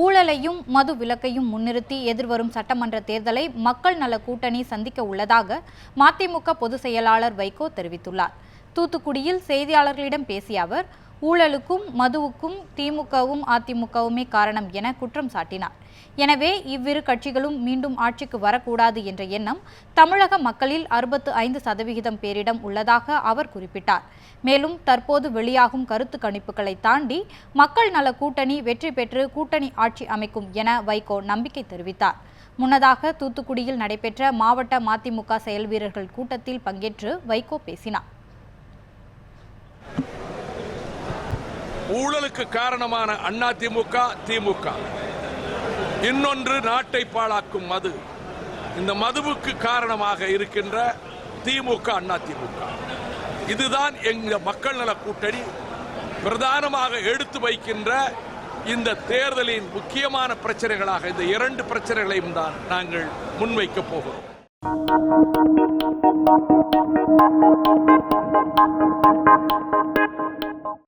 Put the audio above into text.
ஊழலையும் மது விலக்கையும் முன்னிறுத்தி எதிர்வரும் சட்டமன்ற தேர்தலை மக்கள் நல கூட்டணி சந்திக்க உள்ளதாக மதிமுக பொதுச் செயலாளர் வைகோ தெரிவித்துள்ளார். தூத்துக்குடியில் செய்தியாளர்களிடம் பேசிய அவர், ஊழலுக்கும் மதுவுக்கும் திமுகவும் அதிமுகவுமே காரணம் என குற்றம் சாட்டினார். எனவே இவ்விரு கட்சிகளும் மீண்டும் ஆட்சிக்கு வரக்கூடாது என்ற எண்ணம் தமிழக மக்களில் 65% பேரிடம் உள்ளதாக அவர் குறிப்பிட்டார். மேலும் தற்போது வெளியாகும் கருத்து கணிப்புகளை தாண்டி மக்கள் நல கூட்டணி வெற்றி பெற்று கூட்டணி ஆட்சி அமைக்கும் என வைகோ நம்பிக்கை தெரிவித்தார். முன்னதாக தூத்துக்குடியில் நடைபெற்ற மாவட்ட மதிமுக செயல் வீரர்கள் கூட்டத்தில் பங்கேற்று வைகோ பேசினார். ஊழலுக்கு காரணமான அதிமுக, திமுக, இன்னொன்று நாட்டை பாழாக்கும் மது. இந்த மதுவுக்கு காரணமாக இருக்கின்ற திமுக, அதிமுக. இதுதான் எங்க மக்கள் நல கூட்டணி பிரதானமாக எடுத்து வைக்கின்ற இந்த தேர்தலின் முக்கியமான பிரச்சனைகளாக இந்த இரண்டு பிரச்சனைகளையும் தான் நாங்கள் முன்வைக்கப் போகிறோம்.